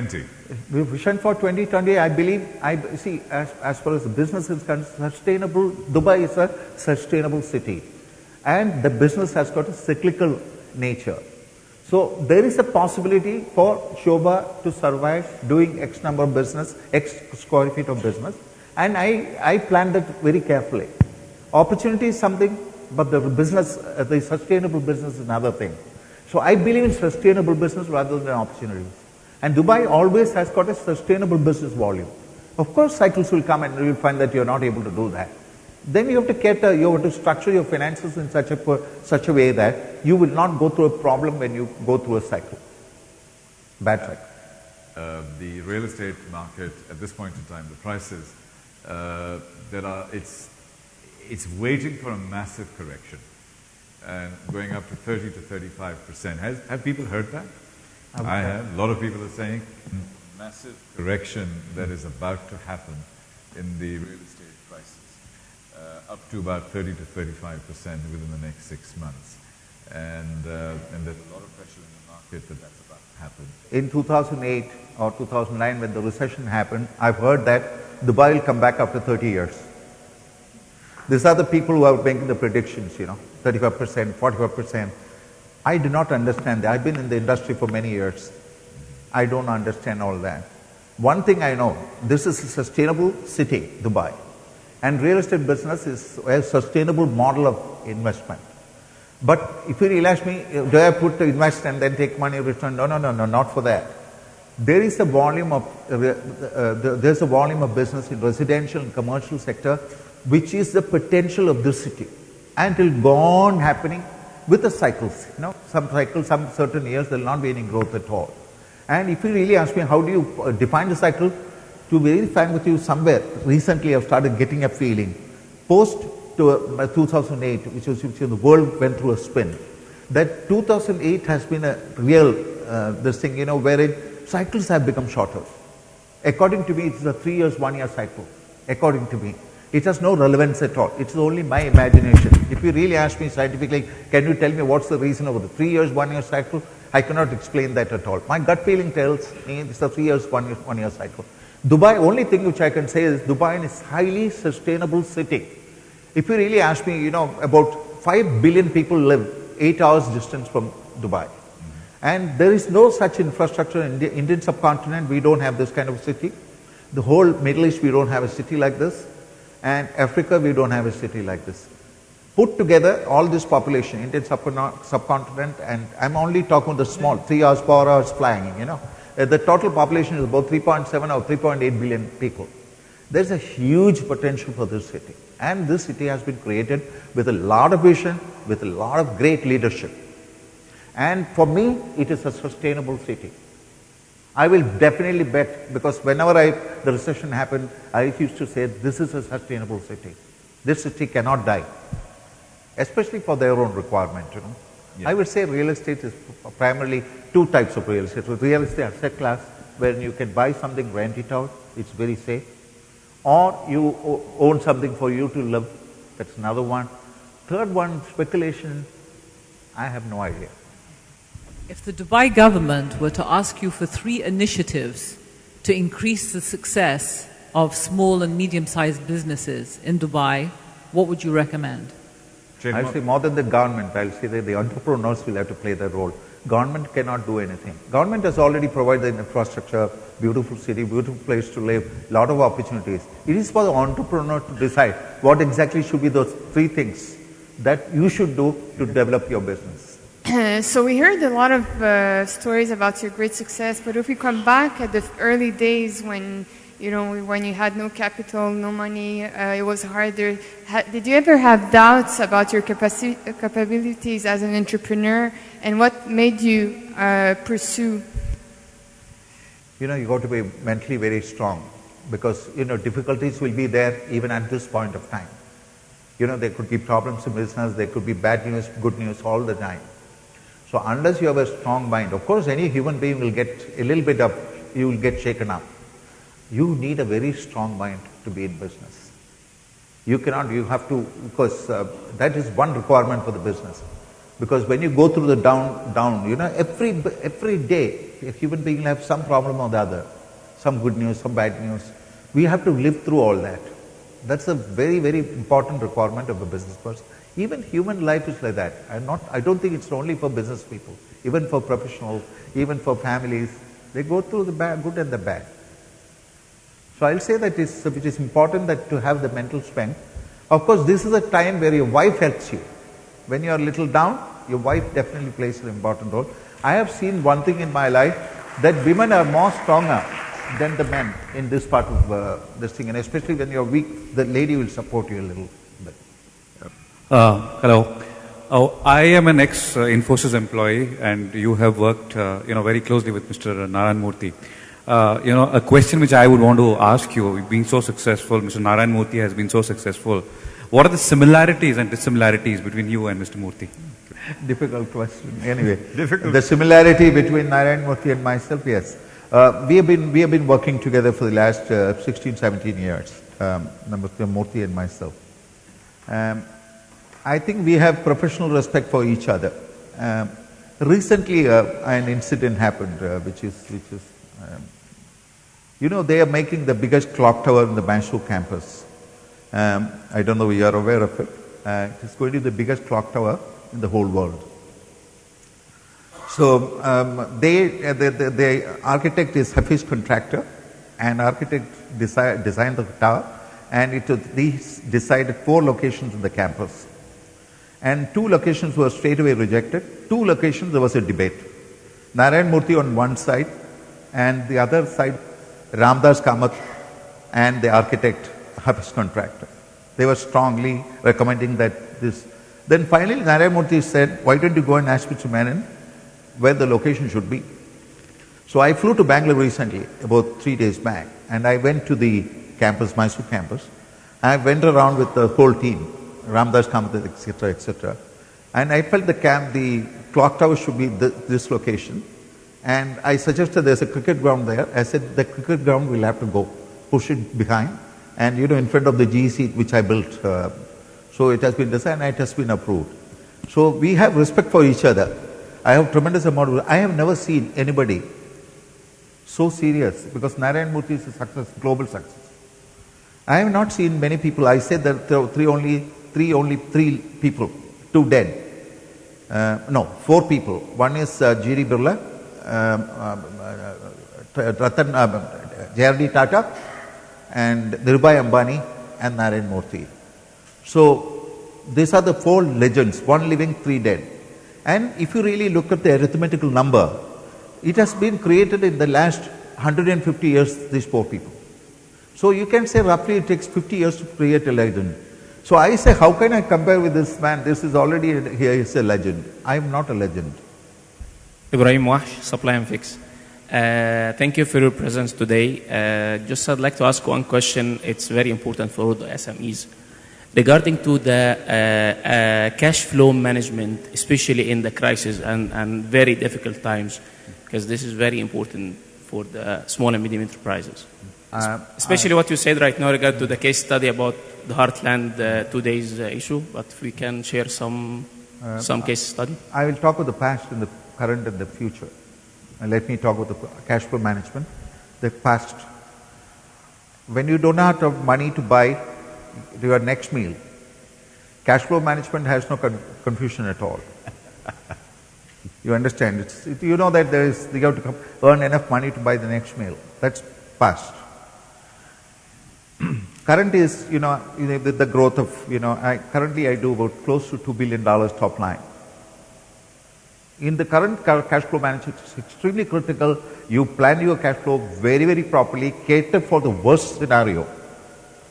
20. Vision for 2020, I believe, see, as far as the business is concerned, sustainable, Dubai is a sustainable city. And the business has got a cyclical nature. So there is a possibility for Shobha to survive doing X number of business, X square feet of business. And I planned that very carefully. Opportunity is something, but the business, the sustainable business is another thing. So I believe in sustainable business rather than opportunities. And Dubai always has got a sustainable business volume. Of course, cycles will come and you will find that you are not able to do that. Then you have to cater, you have to structure your finances in such a way that you will not go through a problem when you go through a cycle. Bad cycle. The real estate market at this point in time, the prices, it's waiting for a massive correction and going up to 30 to 35%. Have people heard that? I have. A lot of people are saying massive correction that is about to happen in the real estate prices, up to about 30 to 35% within the next 6 months. And there's a lot of pressure in the market that that's about to happen. In 2008 or 2009 when the recession happened, I've heard that Dubai will come back after 30 years. These are the people who are making the predictions, 35%, 45%. I do not understand that. I've been in the industry for many years. I don't understand all that. One thing I know, this is a sustainable city, Dubai. And real estate business is a sustainable model of investment. But if you really ask me, do I put to invest and then take money return? No, not for that. There is a volume of there's a volume of business in residential and commercial sector, which is the potential of this city, and it will go on happening with the cycles. Some cycles, some certain years there will not be any growth at all. And if you really ask me, how do you define the cycle? To be very frank with you, somewhere recently I've started getting a feeling post 2008, which was the world went through a spin. That 2008 has been a real this thing, wherein cycles have become shorter. According to me, it's a 3 years, 1 year cycle. According to me, it has no relevance at all. It's only my imagination. If you really ask me scientifically, can you tell me what's the reason of the 3 years, 1 year cycle? I cannot explain that at all. My gut feeling tells me it's a 3 years, 1 year cycle. Dubai, only thing which I can say is Dubai is highly sustainable city. If you really ask me, about 5 billion people live 8 hours distance from Dubai. And there is no such infrastructure in the Indian subcontinent. We don't have this kind of city. The whole Middle East, we don't have a city like this. And Africa, we don't have a city like this. Put together all this population, Indian subcontinent, and I'm only talking the small, 3 hours, 4 hours flying, the total population is about 3.7 or 3.8 billion people. There's a huge potential for this city. And this city has been created with a lot of vision, with a lot of great leadership. And for me, it is a sustainable city. I will definitely bet, because whenever the recession happened, I used to say, this is a sustainable city. This city cannot die, especially for their own requirement, Yeah. I would say real estate is primarily two types of real estate. Real estate asset class, where you can buy something, rent it out, it's very safe. Or you own something for you to live, that's another one. Third one, speculation, I have no idea. If the Dubai government were to ask you for 3 initiatives to increase the success of small and medium-sized businesses in Dubai, what would you recommend? I'll say more than the government, I'll say that the entrepreneurs will have to play their role. Government cannot do anything. Government has already provided the infrastructure, beautiful city, beautiful place to live, lot of opportunities. It is for the entrepreneur to decide what exactly should be those 3 things that you should do to develop your business. So we heard a lot of stories about your great success, but if we come back at the early days when when you had no capital, no money, it was harder. Did you ever have doubts about your capabilities as an entrepreneur, and what made you pursue? You got to be mentally very strong, because difficulties will be there even at this point of time. There could be problems in business, there could be bad news, good news all the time. So unless you have a strong mind, of course any human being will get a little bit up, you will get shaken up. You need a very strong mind to be in business. You have to, because that is one requirement for the business. Because when you go through the down, every day A human being will have some problem or the other, some good news, some bad news. We have to live through all that. That's a very, very important requirement of a business person. Even human life is like that. I don't think it's only for business people. Even for professionals, even for families, they go through the bad, good and the bad. So I'll say that it is important that to have the mental strength. Of course, this is a time where your wife helps you. When you are a little down, your wife definitely plays an important role. I have seen one thing in my life, that women are more stronger than the men in this part of this thing, and especially when you're weak, the lady will support you a little bit. Hello. I am an ex-Infosys employee, and you have worked, very closely with Mr. Narayan Murthy. A question which I would want to ask you, being so successful, Mr. Narayan Murthy has been so successful. What are the similarities and dissimilarities between you and Mr. Murthy? Difficult question. Anyway, the similarity between Narayan Murthy and myself, yes. We have been working together for the last 16, 17 years, Mr. Murthy and myself. I think we have professional respect for each other. Recently, an incident happened, which is they are making the biggest clock tower in the Mysore campus. I don't know if you are aware of it. It's going to be the biggest clock tower in the whole world. So the architect is Hafiz Contractor, and architect designed the tower, and these decided 4 locations in the campus. And 2 locations were straight away rejected. 2 locations there was a debate. Narayan Murthy on one side, and the other side Ramdas Kamath and the architect Hafiz Contractor. They were strongly recommending that this. Then finally Narayan Murthy said, why don't you go and ask Mr. Menon where the location should be? So I flew to Bangalore recently, about 3 days back, and I went to the campus, Mysore campus. I went around with the whole team, Ramdas Kamath, etc., etc. And I felt the clock tower should be this location. And I suggested there's a cricket ground there. I said the cricket ground will have to go, push it behind, and in front of the GEC which I built. So it has been designed and it has been approved. So we have respect for each other. I have tremendous amount of, I have never seen anybody so serious, because Narayan Murthy is a success, global success. I have not seen many people. I said that there are only three people, 2 dead. No, 4 people. One is G.D. Birla, J.R.D. Tata, and Dhirubhai Ambani, and Narayan Murthy. So these are the 4 legends, 1 living, 3 dead. And if you really look at the arithmetical number, it has been created in the last 150 years, these 4 people. So you can say roughly it takes 50 years to create a legend. So I say, how can I compare with this man? This is already, here is a legend. I am not a legend. Ibrahim Wahsh, Supply and Fix. Thank you for your presence today. Just I'd like to ask one question. It's very important for the SMEs. Regarding to the cash flow management, especially in the crisis and very difficult times, because this is very important for the small and medium enterprises. Especially what you said right now regard to the case study about the Heartland 2 days issue, but if we can share some case study. I will talk about the past and the current and the future. And let me talk about the cash flow management. The past. When you do not have money to buy your next meal, cash flow management has no confusion at all. You understand? You know that you have to earn enough money to buy the next meal. That's past. Current is, with the growth of, currently I do about close to $2 billion top line. In the current cash flow management, it's extremely critical. You plan your cash flow very, very properly, cater for the worst scenario,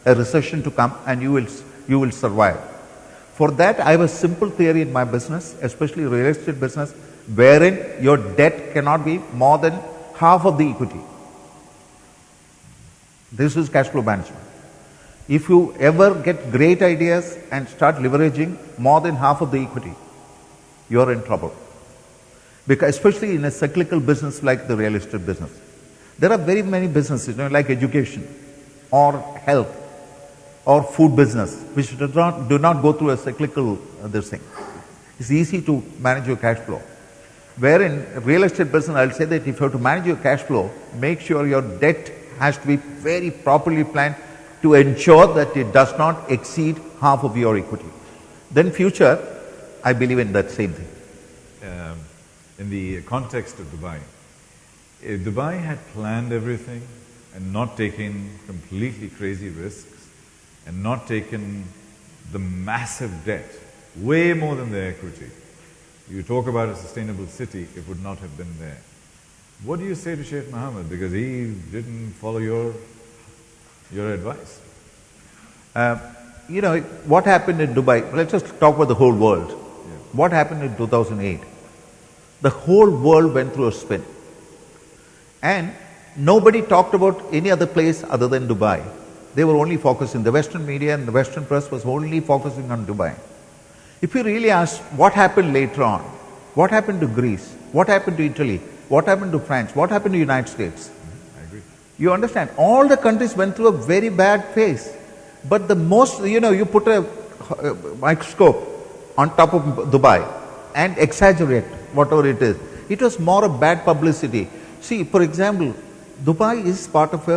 a recession to come, and you will survive. For that, I have a simple theory in my business, especially real estate business, wherein your debt cannot be more than half of the equity. This is cash flow management. If you ever get great ideas and start leveraging more than half of the equity, you are in trouble. Because especially in a cyclical business like the real estate business, there are very many businesses, like education or health or food business, which do not go through a cyclical this thing. It's easy to manage your cash flow. Wherein real estate business, I'll say that if you have to manage your cash flow, make sure your debt has to be very properly planned to ensure that it does not exceed half of your equity. Then future, I believe in that same thing. In the context of Dubai, if Dubai had planned everything and not taken completely crazy risks and not taken the massive debt, way more than their equity, you talk about a sustainable city, it would not have been there. What do you say to Sheikh Mohammed? Because he didn't follow your advice. You know, what happened in Dubai, let's just talk about the whole world. What happened in 2008? The whole world went through a spin. And nobody talked about any other place other than Dubai. They were only focusing, the Western media and the Western press was only focusing on Dubai. If you really ask what happened later on, what happened to Greece, what happened to Italy, what happened to France, what happened to the United States? I agree. You understand, all the countries went through a very bad phase. But the most, you know, you put a microscope on top of Dubai and exaggerate whatever it is. It was more a bad publicity. See, for example, Dubai is part of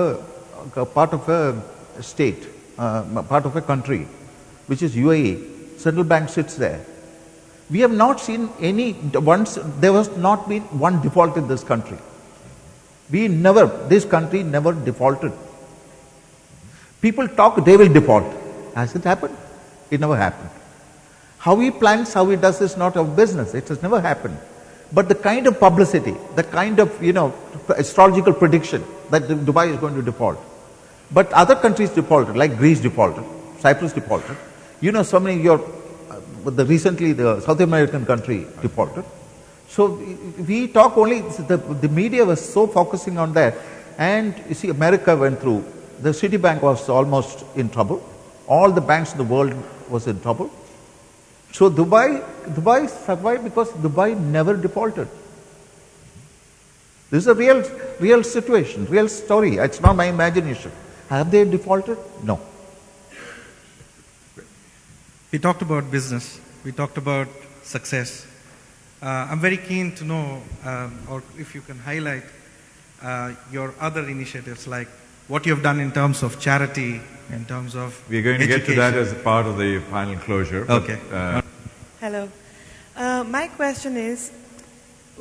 a state, part of a country, which is UAE. Central bank sits there. We have not seen there has not been one default in this country. This country never defaulted. People talk, they will default. Has it happened? It never happened. How he plans, how he does is not our business. It has never happened. But the kind of publicity, the kind of, you know, astrological prediction that Dubai is going to default. But other countries defaulted, like Greece defaulted, Cyprus defaulted. You know, so many, recently the South American country defaulted. So we talk only, the media was so focusing on that. And you see, America went through, the Citibank was almost in trouble. All the banks in the world was in trouble. So Dubai survived because Dubai never defaulted. This is a real situation, real story. It's not my imagination. Have they defaulted? No. We talked about business. We talked about success. I'm very keen to know, or if you can highlight your other initiatives, like what you have done in terms of charity, in terms of We're going to get to that as a part of the final closure. Okay. Hello. My question is,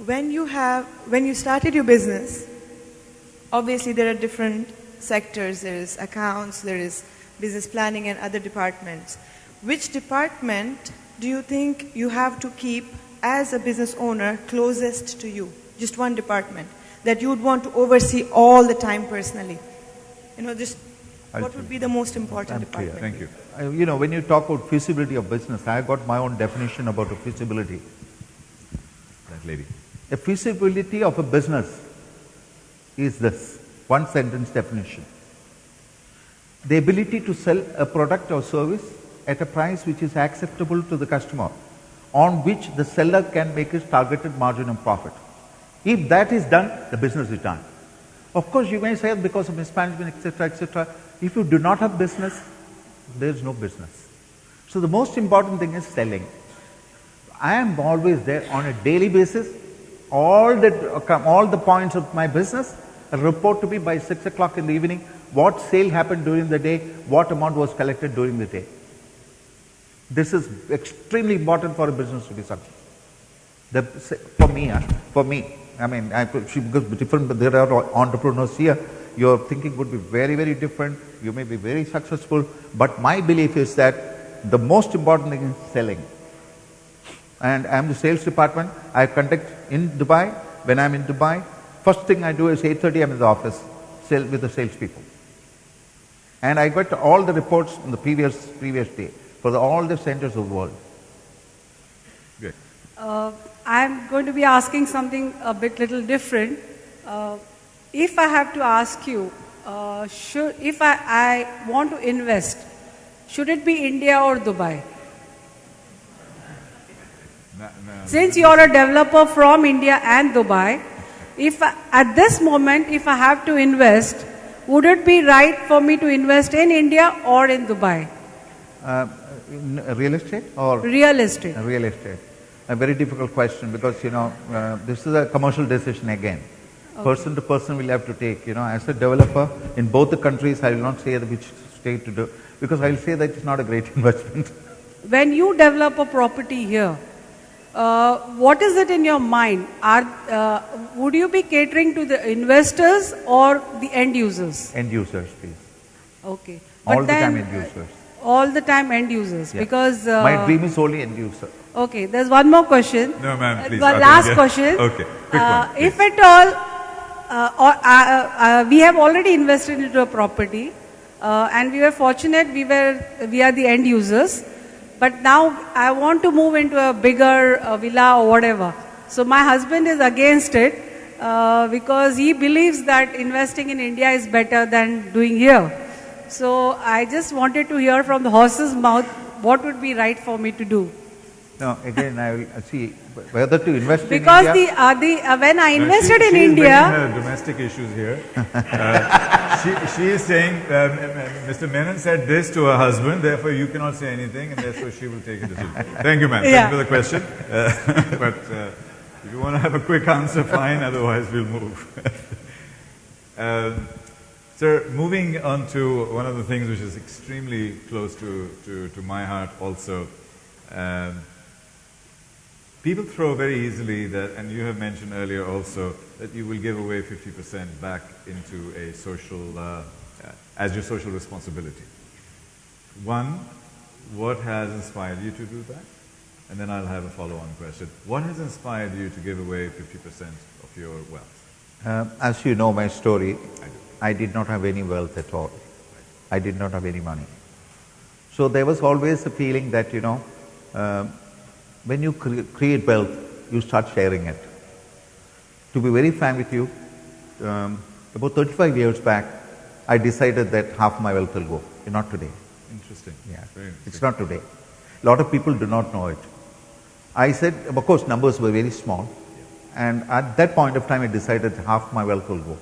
when you started your business, obviously there are different sectors. There is accounts, there is business planning and other departments. Which department do you think you have to keep as a business owner closest to you? Just one department that you would want to oversee all the time personally. You know, just what would be the most important department? Thank you. You know, when you talk about feasibility of business, I got my own definition about a feasibility. That lady. A feasibility of a business is this, one sentence definition. The ability to sell a product or service at a price which is acceptable to the customer, on which the seller can make his targeted margin of profit. If that is done, the business is done. Of course, you may say because of mismanagement, etc., etc. If you do not have business, there is no business. So the most important thing is selling. I am always there on a daily basis. All the points of my business report to me by 6 o'clock in the evening. What sale happened during the day, what amount was collected during the day. This is extremely important for a business to be successful. For me, I mean, because different, there are entrepreneurs here. Your thinking would be very, very different. You may be very successful, but my belief is that the most important thing is selling. And I am the sales department. I conduct in Dubai. When I am in Dubai, first thing I do is 8:30 I am in the office, with the salespeople. And I got all the reports from the previous day for all the centers of the world. Good. I'm going to be asking something a little different. If I have to ask you, if I want to invest, should it be India or Dubai? Since you are a developer from India and Dubai, at this moment, if I have to invest, would it be right for me to invest in India or in Dubai? Real estate or? Real estate. Real estate. A very difficult question because, this is a commercial decision again. Okay. Person to person will have to take, as a developer in both the countries, I will not say which state to do, because I will say that it's not a great investment. When you develop a property here, what is it in your mind? Would you be catering to the investors or the end users? End users, please. Okay. All the time end users. All the time end users, Yeah. because... My dream is only end user. Okay, there's one more question. No, ma'am, please. One I last think, question. Okay, quick one, please. If at all, we have already invested into a property, and we were fortunate, we are the end users, but now I want to move into a bigger villa or whatever. So my husband is against it, because he believes that investing in India is better than doing here. So I just wanted to hear from the horse's mouth, what would be right for me to do? No, again, I will see whether to invest Because in India. When I No, invested she in is India, bringing her domestic issues here. She is saying, Mr. Menon said this to her husband, therefore you cannot say anything, and therefore she will take a decision. Thank you, ma'am. Yeah. Thank you for the question. But if you want to have a quick answer, fine. Otherwise, we'll move. Sir, moving on to one of the things which is extremely close to my heart also. People throw very easily that, and you have mentioned earlier also, that you will give away 50% back into a social, as your social responsibility. One, what has inspired you to do that? And then I'll have a follow-on question. What has inspired you to give away 50% of your wealth? As you know my story, I did not have any wealth at all. I did not have any money. So there was always a feeling that, when you create wealth, you start sharing it. To be very frank with you, about 35 years back, I decided that half my wealth will go. Not today. Interesting. Yeah, Very interesting. it's not today. A lot of people do not know it. I said, of course, numbers were very small. And at that point of time, I decided half my wealth will go.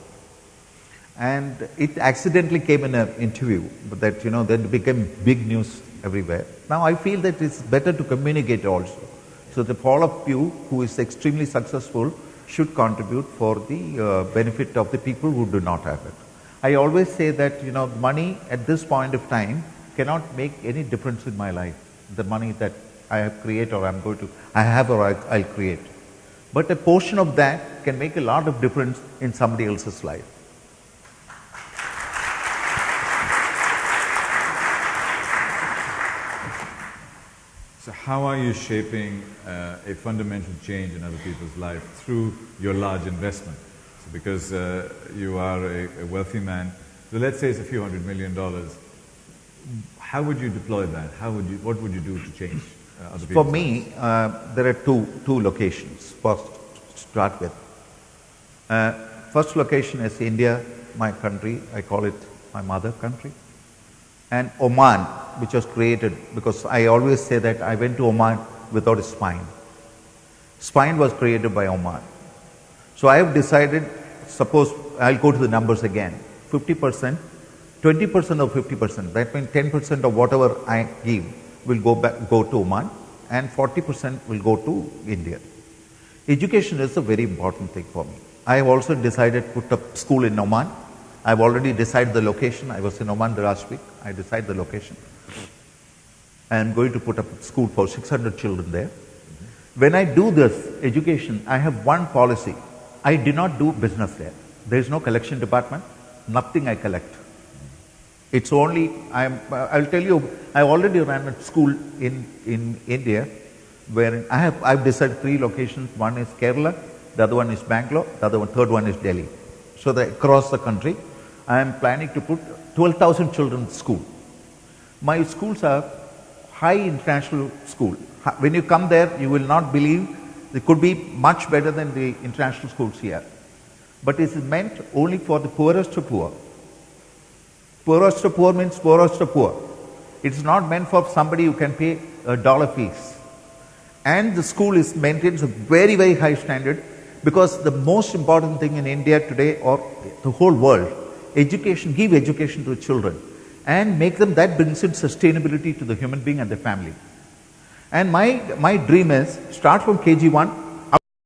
And it accidentally came in an interview that, that became big news everywhere. Now I feel that it's better to communicate also. So that all of you who is extremely successful should contribute for the benefit of the people who do not have it. I always say that, money at this point of time cannot make any difference in my life. The money that I have created or I'll create. But a portion of that can make a lot of difference in somebody else's life. So how are you shaping a fundamental change in other people's life through your large investment? So because you are a wealthy man, so let's say it's a few $100 million. How would you deploy that? What would you do to change other people's For me, there are two locations. First, to start with. First location is India, my country. I call it my mother country. And Oman, which was created, because I always say that I went to Oman without a spine. Spine was created by Oman. So I have decided, suppose I'll go to the numbers again, 50%, 20% of 50%, that means 10% of whatever I give will go to Oman, and 40% will go to India. Education is a very important thing for me. I have also decided to put up school in Oman. I've already decided the location. I was in Oman last week. I decided the location. I am going to put up a school for 600 children there. When I do this education, I have one policy. I do not do business there. There is no collection department. Nothing I collect. It's only, I'll tell you, I already ran a school in India where I've decided 3 locations. One is Kerala, the other one is Bangalore, third one is Delhi. So that across the country, I am planning to put 12,000 children in school. My schools are high international school. When you come there, you will not believe they could be much better than the international schools here. But it is meant only for the poorest of poor. Poorest of poor means poorest of poor. It is not meant for somebody who can pay $1 fees. And the school is maintains a very, very high standard, because the most important thing in India today, or the whole world, education, give education to children and make them, that brings in sustainability to the human being and the family. And my dream is start from KG1,